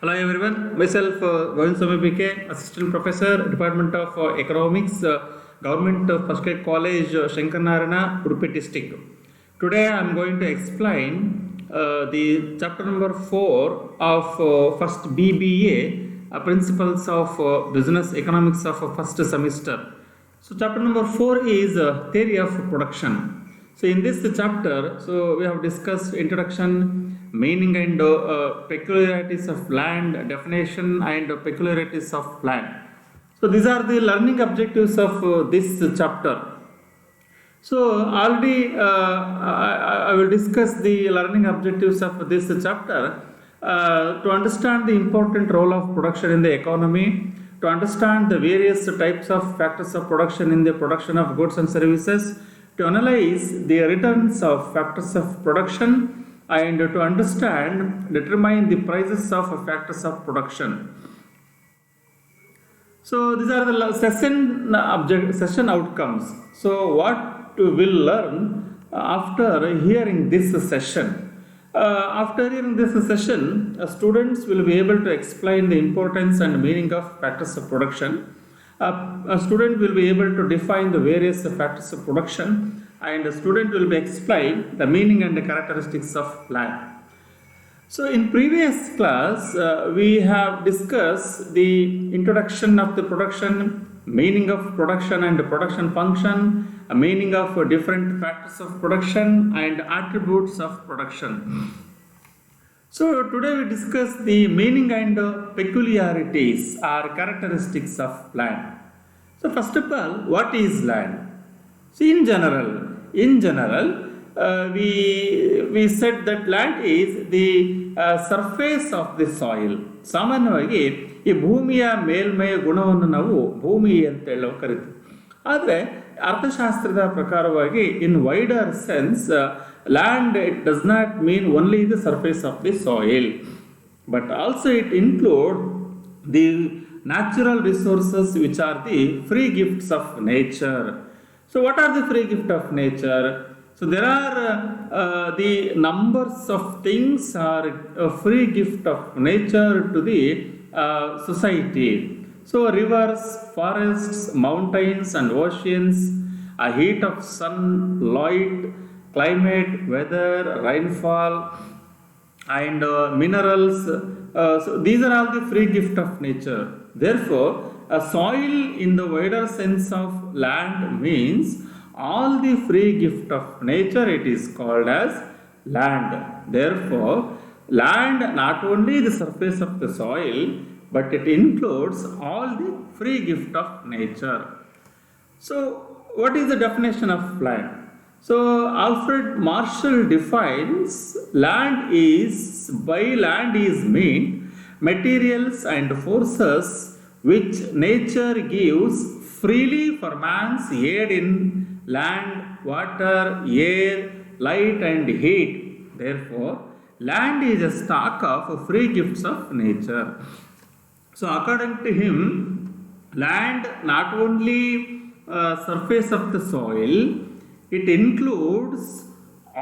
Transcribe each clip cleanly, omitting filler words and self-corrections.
Hello everyone, myself Govind Swami PK, Assistant Professor, Department of Economics, Government First Grade College, Shankarnarayana, Udupi District. Today I am going to explain the chapter number 4 of first BBA, Principles of Business Economics of first semester. So chapter number 4 is Theory of Production. So in this chapter, we have discussed introduction, meaning and peculiarities of land, definition and peculiarities of land. So these are the learning objectives of this chapter. So already I will discuss the learning objectives of this chapter to understand the important role of production in the economy, to understand the various types of factors of production in the production of goods and services, to analyze the returns of factors of production, and to understand, determine the prices of factors of production. So these are the session outcomes. So what we will learn after hearing this session. After hearing this session, students will be able to explain the importance and meaning of factors of production. A student will be able to define the various factors of production, and a student will be explain the meaning and the characteristics of land. So in previous class, we have discussed the introduction of the production, meaning of production and the production function, a meaning of different factors of production and attributes of production. So today we discuss the meaning and peculiarities or characteristics of land. So first of all, what is land? See, in general, we said that land is the surface of the soil. ಸಾಮಾನ್ಯವಾಗಿ ಈ ಭೂಮಿಯ ಮೇಲ್ಮೈಯ ಗುಣವನ್ನು ನಾವು ಭೂಮಿ ಅಂತೇಳಿ ಕರಿತೀವಿ. ಆದರೆ ಅರ್ಥಶಾಸ್ತ್ರದ ಪ್ರಕಾರವಾಗಿ in wider sense land, it does not mean only the surface of the soil, but also it includes the natural resources which are the free gifts of nature. So what are the free gifts of nature? So there are the numbers of things are a free gift of nature to the society. So rivers, forests, mountains and oceans, a heat of sun, light, climate, weather, rainfall and minerals. So these are all the free gift of nature. Therefore, a soil in the wider sense of land means all the free gift of nature. It is called as land. Therefore, land not only the surface of the soil, but it includes all the free gift of nature. So what is the definition of land? So Alfred Marshall defines land is mean materials and forces which nature gives freely for man's aid in land, water, air, light and heat. Therefore, land is a stock of free gifts of nature. So according to him, land not only surface of the soil, it includes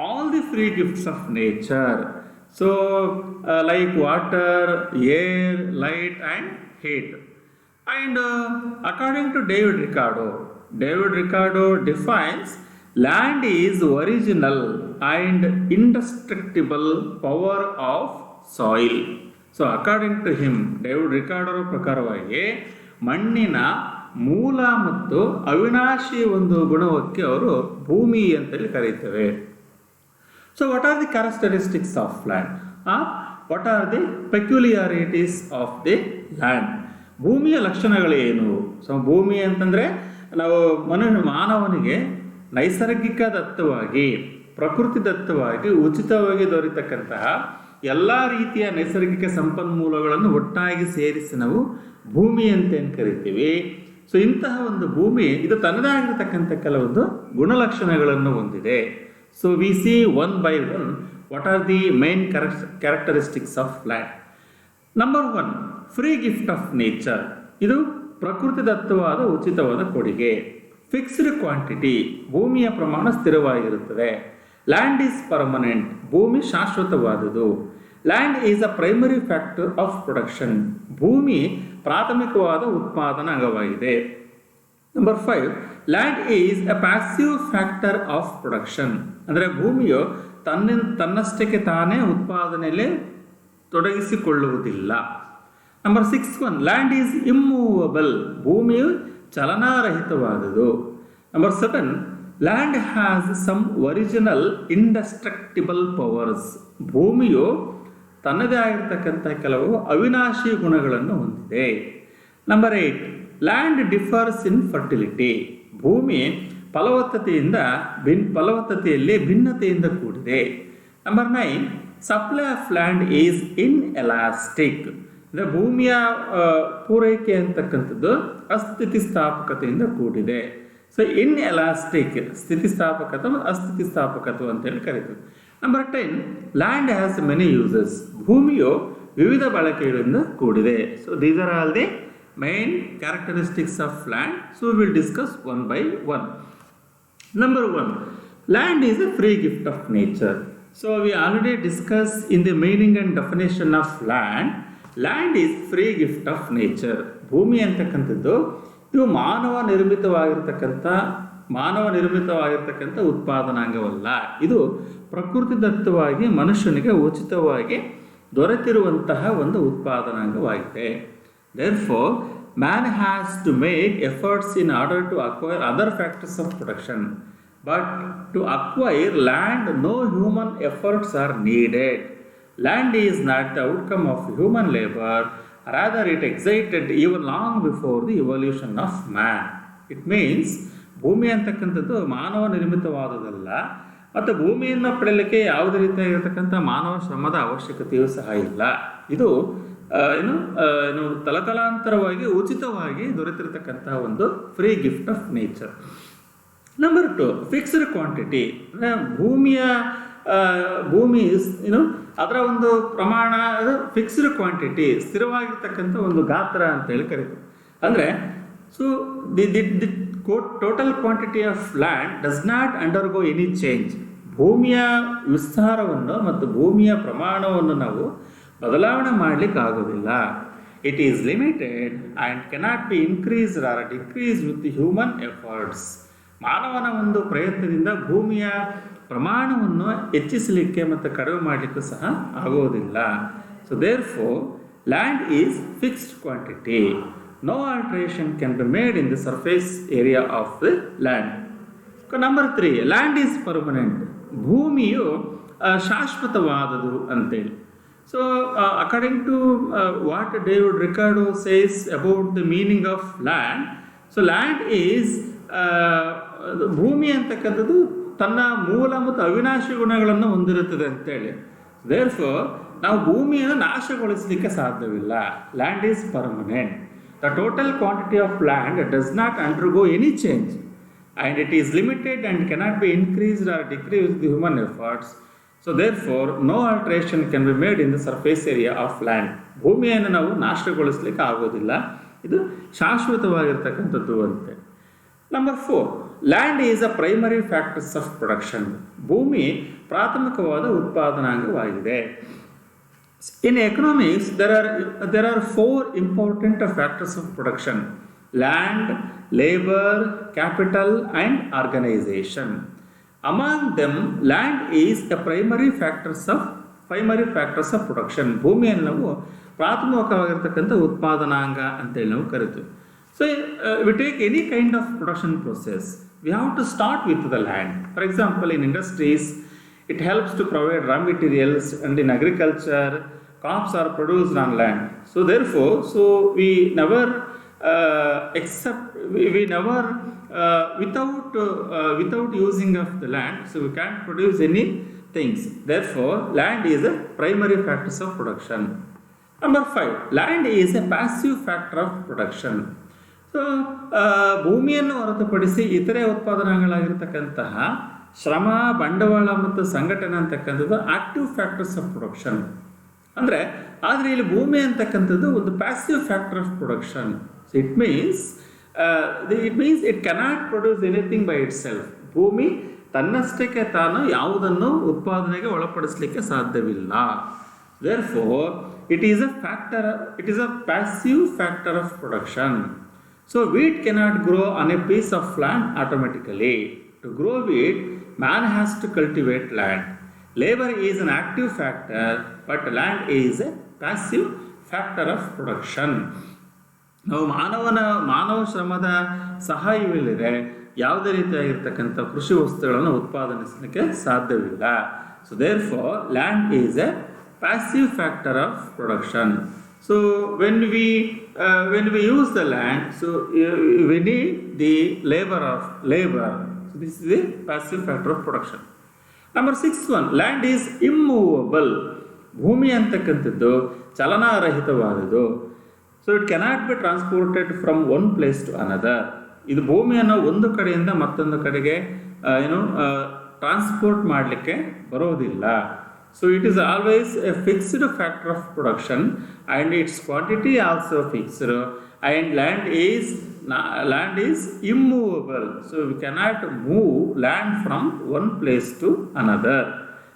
all the free gifts of nature. So like water, air, light and heat. And according to David Ricardo defines land is original and indestructible power of soil. So according to him, David Ricardo ಪ್ರಕಾರವಾಗಿ ಮಣ್ಣಿನ ಮೂಲ ಮತ್ತು ಅವಿನಾಶಿ ಒಂದು ಗುಣಕ್ಕೆ ಅವರು ಭೂಮಿ ಅಂತೇಳಿ ಕರೀತೇವೆ. So what are the characteristics of land? What are the peculiarities of the land? ಭೂಮಿಯ ಲಕ್ಷಣಗಳೇನು? ಸೊ ಭೂಮಿ ಅಂತಂದರೆ ನಾವು ಮಾನವನಿಗೆ ನೈಸರ್ಗಿಕ ದತ್ತವಾಗಿ, ಪ್ರಕೃತಿ ದತ್ತವಾಗಿ, ಉಚಿತವಾಗಿ ದೊರೆತಕ್ಕಂತಹ ಎಲ್ಲ ರೀತಿಯ ನೈಸರ್ಗಿಕ ಸಂಪನ್ಮೂಲಗಳನ್ನು ಒಟ್ಟಾಗಿ ಸೇರಿಸಿ ನಾವು ಭೂಮಿ ಅಂತ ಏನು ಕರಿತೀವಿ. ಸೊ ಇಂತಹ ಒಂದು ಭೂಮಿ ಇದು ತನ್ನದೇ ಆಗಿರತಕ್ಕಂಥ ಕೆಲವೊಂದು ಗುಣಲಕ್ಷಣಗಳನ್ನು ಹೊಂದಿದೆ. So we C one by one what are the main characteristics of land. Number 1, free gift of nature. ಇದು ಪ್ರಕೃತಿ ದತ್ತವಾದ ಉಚಿತವಾದ ಕೊಡುಗೆ. ಫಿಕ್ಸ್ಡ್ ಕ್ವಾಂಟಿಟಿ, ಭೂಮಿಯ ಪ್ರಮಾಣ ಸ್ಥಿರವಾಗಿರುತ್ತದೆ. ಲ್ಯಾಂಡ್ ಈಸ್ ಪರ್ಮನೆಂಟ್, ಭೂಮಿ ಶಾಶ್ವತವಾದುದು. Land is a primary factor of production. ಭೂಮಿ ಪ್ರಾಥಮಿಕವಾದ ಉತ್ಪಾದನಾ ಅಂಗವಾಗಿದೆ. Number 5, land is a passive factor of production. ಅಂದರೆ ಭೂಮಿಯು ತನ್ನಷ್ಟಕ್ಕೆ ತಾನೇ ಉತ್ಪಾದನೆಯಲ್ಲಿ ತೊಡಗಿಸಿಕೊಳ್ಳುವುದಿಲ್ಲ. Number 6, land is immovable. ಭೂಮಿಯು ಚಲನಾರಹಿತವಾದುದು. Number 7, land has some original indestructible powers. ಭೂಮಿಯು ತನ್ನದೇ ಆಗಿರ್ತಕ್ಕಂಥ ಕೆಲವು ಅವಿನಾಶಿ ಗುಣಗಳನ್ನು ಹೊಂದಿದೆ. Number 8, land differs in fertility. ಭೂಮಿ ಫಲವತ್ತತೆಯಲ್ಲಿ ಭಿನ್ನತೆಯಿಂದ ಕೂಡಿದೆ. Number 9, supply of land is in elastic. ಅಂದರೆ ಭೂಮಿಯ ಪೂರೈಕೆ ಅಂತಕ್ಕಂಥದ್ದು ಅಸ್ಥಿತಿಸ್ಥಾಪಕತೆಯಿಂದ ಕೂಡಿದೆ. ಸೊ ಇನ್ ಎಲಾಸ್ಟಿಕ್, ಸ್ಥಿತಿಸ್ಥಾಪಕತ್ವ ಮತ್ತು ಅಸ್ಥಿತಿಸ್ಥಾಪಕತ್ವ ಅಂತೇಳಿ ಕರೀತೀವಿ. Number 10, land has many uses. ಭೂಮಿಯು ವಿವಿಧ ಬಳಕೆಗಳಿಂದ ಕೂಡಿದೆ. So these are all the main characteristics of land. So we will discuss one by one. Number 1, land is a free gift of nature. So we already discussed in the meaning and definition of land. Land is free gift of nature. ಭೂಮಿ ಅಂತಕ್ಕಂಥದ್ದು ಇದು ಮಾನವ ನಿರ್ಮಿತವಾಗಿರ್ತಕ್ಕಂಥ ಉತ್ಪಾದನಾಂಗವಲ್ಲ. ಇದು ಪ್ರಕೃತಿದತ್ತವಾಗಿ ಮನುಷ್ಯನಿಗೆ ಉಚಿತವಾಗಿ ದೊರೆತಿರುವಂತಹ ಒಂದು ಉತ್ಪಾದನಾಂಗವಾಗಿದೆ. Therefore, man has to make efforts in order to acquire other factors of production. But to acquire land, no human efforts are needed. Land is not the outcome of human labor. Rather, it existed even long before the evolution of man. It means, ಭೂಮಿ ಅಂತಕ್ಕಂಥದ್ದು ಮಾನವ ನಿರ್ಮಿತವಾದುದಲ್ಲ ಮತ್ತು ಭೂಮಿಯನ್ನು ಪಡೆಯಲಿಕ್ಕೆ ಯಾವುದೇ ರೀತಿಯಾಗಿರ್ತಕ್ಕಂಥ ಮಾನವ ಶ್ರಮದ ಅವಶ್ಯಕತೆಯೂ ಸಹ ಇಲ್ಲ. ಇದು ತಲತಲಾಂತರವಾಗಿ ಉಚಿತವಾಗಿ ದೊರೆತಿರತಕ್ಕಂತಹ ಒಂದು free gift of nature. Number 2, fixed quantity. ಅಂದರೆ ಭೂಮಿ ಅದರ ಒಂದು ಪ್ರಮಾಣ ಫಿಕ್ಸ್ಡ್ ಕ್ವಾಂಟಿಟಿ, ಸ್ಥಿರವಾಗಿರ್ತಕ್ಕಂಥ ಒಂದು ಗಾತ್ರ ಅಂತೇಳಿ ಕರೀತೀವಿ. ಅಂದರೆ so the total quantity of land does not undergo any change. ಭೂಮಿಯ ವಿಸ್ತಾರವನ್ನು ಮತ್ತು ಭೂಮಿಯ ಪ್ರಮಾಣವನ್ನು ನಾವು ಬದಲಾವಣೆ ಮಾಡಲಿಕ್ಕೆ ಆಗೋದಿಲ್ಲ. It is limited and cannot be increased or decrease with human efforts. ಮಾನವನ ಒಂದು ಪ್ರಯತ್ನದಿಂದ ಭೂಮಿಯ ಪ್ರಮಾಣವನ್ನು ಹೆಚ್ಚಿಸಲಿಕ್ಕೆ ಮತ್ತು ಕಡಿಮೆ ಮಾಡಲಿಕ್ಕೂ ಸಹ ಆಗೋದಿಲ್ಲ. So therefore land is fixed quantity. No alteration can be made in the surface area of the land. Number 3, land is permanent. ಭೂಮಿಯು ಶಾಶ್ವತವಾದದು ಅಂತೇಳಿ. So, according to what David Ricardo says about the meaning of land, so land is ಭೂಮಿ ಅಂತಕ್ಕಂಥದ್ದು ತನ್ನ ಮೂಲ ಮತ್ತು ಅವಿನಾಶಿ ಗುಣಗಳನ್ನು ಹೊಂದಿರುತ್ತದೆ ಅಂತೇಳಿ. ದೇರ್ಫೋರ್ ನಾವು ಭೂಮಿಯನ್ನು ನಾಶಗೊಳಿಸಲಿಕ್ಕೆ ಸಾಧ್ಯವಿಲ್ಲ. Land is permanent. The total quantity of land does not undergo any change and it is limited and cannot be increased or decrease with the human efforts. So therefore no alteration can be made in the surface area of land. ಭೂಮಿಯನ್ನು ನಾವು ನಾಶಗೊಳಿಸಲಿಕ್ಕೆ ಆಗೋದಿಲ್ಲ. ಇದು ಶಾಶ್ವತವಾಗಿರ್ತಕ್ಕಂಥದ್ದು ಅಂತೆ. Number 4, land is a primary factors of production. ಭೂಮಿ ಪ್ರಾಥಮಿಕವಾದ ಉತ್ಪಾದನಾಂಗವಾಗಿದೆ. In economics there are 4 important factors of production: land, labor, capital and organization. Among them, land is the primary factors of production. ಭೂಮಿಯನ್ನು ನಾವು ಪ್ರಾಥಮಿಕವಾಗಿರ್ತಕ್ಕಂಥ ಉತ್ಪಾದನಾಂಗ ಅಂತೇಳಿ ನಾವು ಕರಿತೀವಿ. So we take any kind of production process, we have to start with the land. For example, in industries, it helps to provide raw materials, and in agriculture, crops are produced on land. So therefore, we never without using of the land, so we can't produce any things. Therefore, land is a primary factor of production. Number 5, land is a passive factor of production. So ಭೂಮಿಯನ್ನು ಹೊರತುಪಡಿಸಿ ಇತರೆ ಉತ್ಪಾದನೆಗಳಾಗಿರ್ತಕ್ಕಂತಹ ಶ್ರಮ, ಬಂಡವಾಳ ಮತ್ತು ಸಂಘಟನೆ ಅಂತಕ್ಕಂಥದ್ದು active factors of production. ಅಂದರೆ ಆದರೆ ಇಲ್ಲಿ ಭೂಮಿ ಅಂತಕ್ಕಂಥದ್ದು ಒಂದು passive factor of production. So it means it cannot produce anything by it self. ಭೂಮಿ ತನ್ನಷ್ಟಕ್ಕೆ ತಾನು ಯಾವುದನ್ನು ಉತ್ಪಾದನೆಗೆ ಒಳಪಡಿಸಲಿಕ್ಕೆ ಸಾಧ್ಯವಿಲ್ಲ. Therefore, it is a factor, it is a passive factor of production. So wheat cannot grow on a piece of land automatically. To grow wheat, man has to cultivate land. Labor is an active factor, but land is a passive factor of production. ನಾವು ಮಾನವ ಶ್ರಮದ ಸಹಾಯವಿಲ್ಲದೆ ಯಾವುದೇ ರೀತಿಯಾಗಿರ್ತಕ್ಕಂಥ ಕೃಷಿ ವಸ್ತುಗಳನ್ನು ಉತ್ಪಾದಿಸಲಿಕ್ಕೆ ಸಾಧ್ಯವಿಲ್ಲ. So therefore land is a passive factor of production. So when we use the land, so we need the labor. So this is the passive factor of production. Number 6 one, land is immovable. ಭೂಮಿ ಅಂತಕ್ಕಂಥದ್ದು ಚಲನಾರಹಿತವಾದದ್ದು. So it cannot be transported from one place to another. ಇದು ಭೂಮಿಯನ್ನು ಒಂದು ಕಡೆಯಿಂದ ಮತ್ತೊಂದು ಕಡೆಗೆ transport ಮಾಡಲಿಕ್ಕೆ ಬರೋದಿಲ್ಲ. So it is always a fixed factor of production, and its quantity also fixed, and land is immovable. So we cannot move land from one place to another.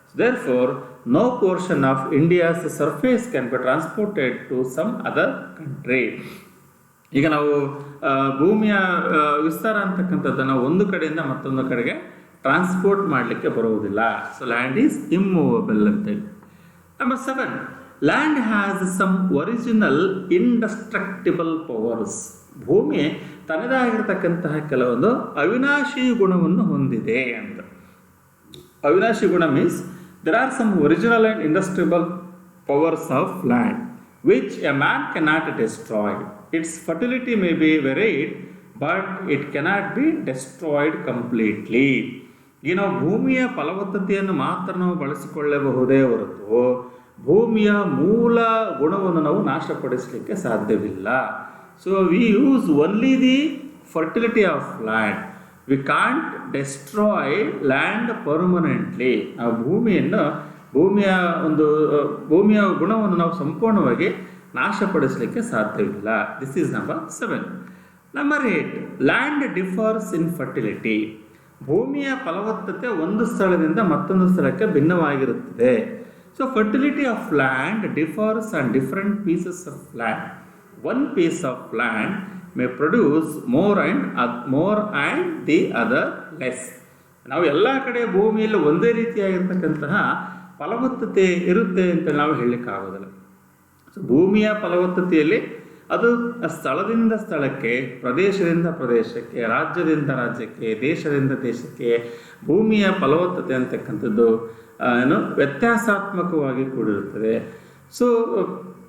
So therefore, no portion of India's surface can be transported to some other country. ಈಗ ನಾವು ಭೂಮಿಯ ವಿಸ್ತಾರ ಅಂತಕ್ಕಂಥದ್ದನ್ನು ಒಂದು ಕಡೆಯಿಂದ ಮತ್ತೊಂದು ಕಡೆಗೆ transport ಮಾಡಲಿಕ್ಕೆ ಬರುವುದಿಲ್ಲ. ಸೊ ಲ್ಯಾಂಡ್ ಈಸ್ ಇಮ್ಮೂವಬಲ್ ಅಂತೇಳಿ. Number 7, land has some original indestructible powers. ಭೂಮಿ ತನ್ನದಾಗಿರ್ತಕ್ಕಂತಹ ಕೆಲವೊಂದು ಅವಿನಾಶಿ ಗುಣವನ್ನು ಹೊಂದಿದೆ ಅಂತ. ಅವಿನಾಶಿ ಗುಣ means there are some original and indestructible powers of land which a man cannot destroy. Its fertility may be varied, but it cannot be destroyed completely. ಭೂಮಿಯ ಫಲವತ್ತತೆಯನ್ನು ಮಾತ್ರ ನಾವು ಬಳಸಿಕೊಳ್ಳಬಹುದೇ ಹೊರತು ಭೂಮಿಯ ಮೂಲ ಗುಣವನ್ನು ನಾವು ನಾಶಪಡಿಸಲಿಕ್ಕೆ ಸಾಧ್ಯವಿಲ್ಲ. So we use only the fertility of land. We can't destroy land permanently. ನಾವು ಭೂಮಿಯ ಗುಣವನ್ನು ನಾವು ಸಂಪೂರ್ಣವಾಗಿ ನಾಶಪಡಿಸಲಿಕ್ಕೆ ಸಾಧ್ಯವಿಲ್ಲ. This is number 7. Number 8, land differs in fertility. ಭೂಮಿಯ ಫಲವತ್ತತೆ ಒಂದು ಸ್ಥಳದಿಂದ ಮತ್ತೊಂದು ಸ್ಥಳಕ್ಕೆ ಭಿನ್ನವಾಗಿರುತ್ತದೆ. So fertility of land differs on different pieces of land. One piece of land may produce more and the other less. ನಾವು ಎಲ್ಲ ಕಡೆ ಭೂಮಿಯಲ್ಲಿ ಒಂದೇ ರೀತಿಯಾಗಿರ್ತಕ್ಕಂತಹ ಫಲವತ್ತತೆ ಇರುತ್ತೆ ಅಂತ ನಾವು ಹೇಳಲಿಕ್ಕಾಗೋದಿಲ್ಲ. ಸೊ ಭೂಮಿಯ ಫಲವತ್ತತೆಯಲ್ಲಿ ಅದು ಸ್ಥಳದಿಂದ ಸ್ಥಳಕ್ಕೆ, ಪ್ರದೇಶದಿಂದ ಪ್ರದೇಶಕ್ಕೆ, ರಾಜ್ಯದಿಂದ ರಾಜ್ಯಕ್ಕೆ, ದೇಶದಿಂದ ದೇಶಕ್ಕೆ ಭೂಮಿಯ ಫಲವತ್ತತೆ ಅಂತಕ್ಕಂಥದ್ದು ವ್ಯತ್ಯಾಸಾತ್ಮಕವಾಗಿ ಕೂಡಿರುತ್ತದೆ. So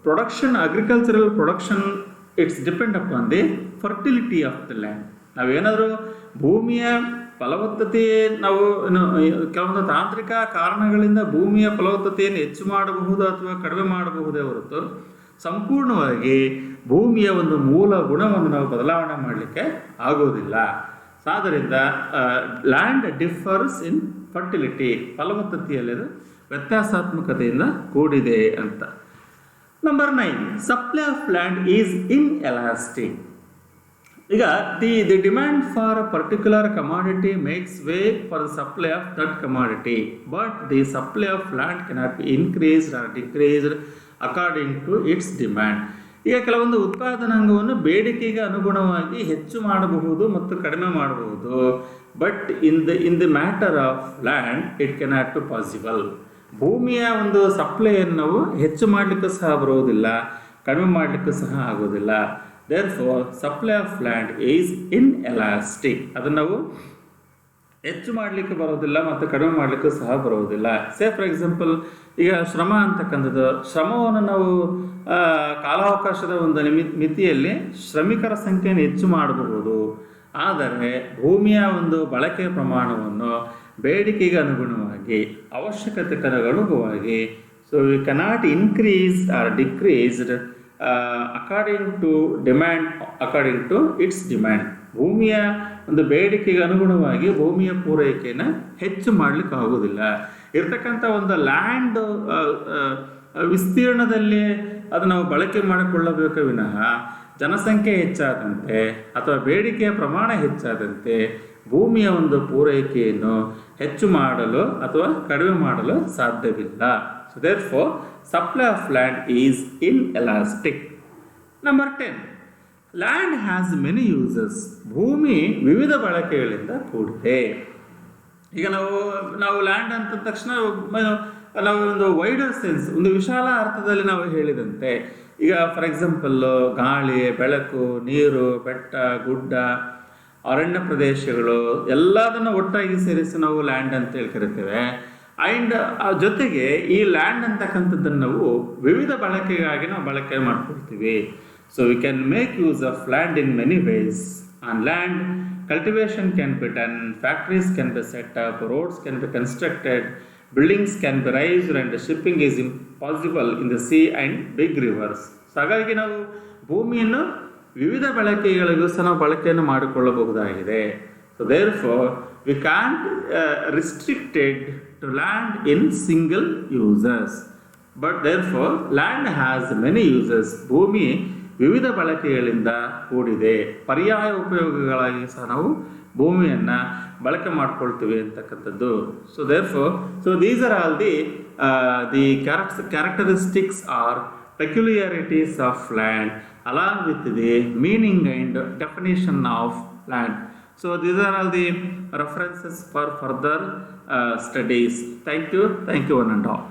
production, agricultural production, it's depend upon the fertility of the land. ನಾವೇನಾದರೂ ಭೂಮಿಯ ಫಲವತ್ತತೆ ನಾವು ಕೆಲವೊಂದು ತಾಂತ್ರಿಕ ಕಾರಣಗಳಿಂದ ಭೂಮಿಯ ಫಲವತ್ತತೆಯನ್ನು ಹೆಚ್ಚು ಮಾಡಬಹುದು ಅಥವಾ ಕಡಿಮೆ ಮಾಡಬಹುದೇ ಹೊರತು ಸಂಪೂರ್ಣವಾಗಿ ಭೂಮಿಯ ಒಂದು ಮೂಲ ಗುಣವನ್ನು ನಾವು ಬದಲಾವಣೆ ಮಾಡಲಿಕ್ಕೆ ಆಗೋದಿಲ್ಲ. ಆದ್ದರಿಂದ ಲ್ಯಾಂಡ್ ಡಿಫರ್ಸ್ ಇನ್ ಫರ್ಟಿಲಿಟಿ, ಫಲವತ್ತತೆಯಲ್ಲಿ ವ್ಯತ್ಯಾಸಾತ್ಮಕತೆಯಿಂದ ಕೂಡಿದೆ ಅಂತ. Number 9, supply of land is inelastic. ಈಗ the demand for a particular commodity makes way for the supply of that commodity, but the supply of land cannot be increased or decreased according to its demand. ಈಗ ಕೆಲವೊಂದು ಉತ್ಪಾದನಾಂಗವನ್ನು ಬೇಡಿಕೆಗೆ ಅನುಗುಣವಾಗಿ ಹೆಚ್ಚು ಮಾಡಬಹುದು ಮತ್ತು ಕಡಿಮೆ ಮಾಡಬಹುದು, but in the matter of land it cannot be possible. ಭೂಮಿಯ ಒಂದು ಸಪ್ಲೈಯನ್ನು ನಾವು ಹೆಚ್ಚು ಮಾಡಲಿಕ್ಕೂ ಸಹ ಬರುವುದಿಲ್ಲ, ಕಡಿಮೆ ಮಾಡಲಿಕ್ಕೂ ಸಹ ಆಗೋದಿಲ್ಲ. Therefore supply of land is inelastic. ಅದನ್ನು ನಾವು ಹೆಚ್ಚು ಮಾಡಲಿಕ್ಕೆ ಬರೋದಿಲ್ಲ ಮತ್ತು ಕಡಿಮೆ ಮಾಡಲಿಕ್ಕೂ ಸಹ ಬರೋದಿಲ್ಲ. ಸೇ ಫಾರ್ ಎಕ್ಸಾಂಪಲ್, ಈಗ ಶ್ರಮ ಅಂತಕ್ಕಂಥದ್ದು, ಶ್ರಮವನ್ನು ನಾವು ಕಾಲಾವಕಾಶದ ಒಂದು ಮಿತಿಯಲ್ಲಿ ಶ್ರಮಿಕರ ಸಂಖ್ಯೆಯನ್ನು ಹೆಚ್ಚು ಮಾಡಬಹುದು. ಆದರೆ ಭೂಮಿಯ ಒಂದು ಬಳಕೆಯ ಪ್ರಮಾಣವನ್ನು ಬೇಡಿಕೆಗೆ ಅನುಗುಣವಾಗಿ, ಅವಶ್ಯಕತೆಗೆ ಅನುಗುಣವಾಗಿ, so we cannot increase or decreased according to demand, according to its demand. ಭೂಮಿಯ ಒಂದು ಬೇಡಿಕೆಗೆ ಅನುಗುಣವಾಗಿ ಭೂಮಿಯ ಪೂರೈಕೆಯನ್ನು ಹೆಚ್ಚು ಮಾಡಲಿಕ್ಕೆ ಆಗೋದಿಲ್ಲ. ಇರ್ತಕ್ಕಂಥ ಒಂದು ಲ್ಯಾಂಡ್ ವಿಸ್ತೀರ್ಣದಲ್ಲಿ ಅದು ನಾವು ಬಳಕೆ ಮಾಡಿಕೊಳ್ಳಬೇಕು ವಿನಃ ಜನಸಂಖ್ಯೆ ಹೆಚ್ಚಾದಂತೆ ಅಥವಾ ಬೇಡಿಕೆಯ ಪ್ರಮಾಣ ಹೆಚ್ಚಾದಂತೆ ಭೂಮಿಯ ಒಂದು ಪೂರೈಕೆಯನ್ನು ಹೆಚ್ಚು ಮಾಡಲು ಅಥವಾ ಕಡಿಮೆ ಮಾಡಲು ಸಾಧ್ಯವಿಲ್ಲ. So therefore, supply of land is inelastic. Number 10. Land has many uses. ಭೂಮಿ ವಿವಿಧ ಬಳಕೆಗಳಿಂದ ಕೂಡಿದೆ. ಈಗ ನಾವು ಲ್ಯಾಂಡ್ ಅಂತ ತಕ್ಷಣ ನಾವು ಒಂದು ವೈಡರ್ ಸೆನ್ಸ್, ಒಂದು ವಿಶಾಲ ಅರ್ಥದಲ್ಲಿ ನಾವು ಹೇಳಿದಂತೆ, ಈಗ ಫಾರ್ ಎಕ್ಸಾಂಪಲ್ ಗಾಳಿ, ಬೆಳಕು, ನೀರು, ಬೆಟ್ಟ, ಗುಡ್ಡ, ಅರಣ್ಯ ಪ್ರದೇಶಗಳು ಎಲ್ಲದನ್ನು ಒಟ್ಟಾಗಿ ಸೇರಿಸಿ ನಾವು ಲ್ಯಾಂಡ್ ಅಂತ ಹೇಳಿ ಕರಿತೇವೆ. ಆ್ಯಂಡ್ ಜೊತೆಗೆ ಈ ಲ್ಯಾಂಡ್ ಅಂತಕ್ಕಂಥದ್ದನ್ನು ನಾವು ವಿವಿಧ ಬಳಕೆಗಾಗಿ ನಾವು ಬಳಕೆ ಮಾಡ್ಕೊಳ್ತೀವಿ. So we can make use of land in many ways. On land cultivation can be done, factories can be set up, roads can be constructed, buildings can be raised, and shipping is impossible in the sea and big rivers. So ಹಾಗಾಗಿ ನಾವು ಭೂಮಿಯನ್ನು ವಿವಿಧ ಬಳಕೆಗಳಿಗೂ ಸಹ ನಾವು ಬಳಕೆಯನ್ನು ಮಾಡಿಕೊಳ್ಳಬಹುದಾಗಿದೆ. So therefore we can't restricted to land in single uses, but therefore land has many uses. ಭೂಮಿ ವಿವಿಧ ಬಳಕೆಗಳಿಂದ ಕೂಡಿದೆ. ಪರ್ಯಾಯ ಉಪಯೋಗಗಳಾಗಿ ಸಹ ನಾವು ಭೂಮಿಯನ್ನು ಬಳಕೆ ಮಾಡ್ಕೊಳ್ತೀವಿ ಅಂತಕ್ಕಂಥದ್ದು. So therefore, so these are all the characteristics are peculiarities of land along with the meaning and definition of land. So these are all the references for further studies. Thank you one and all.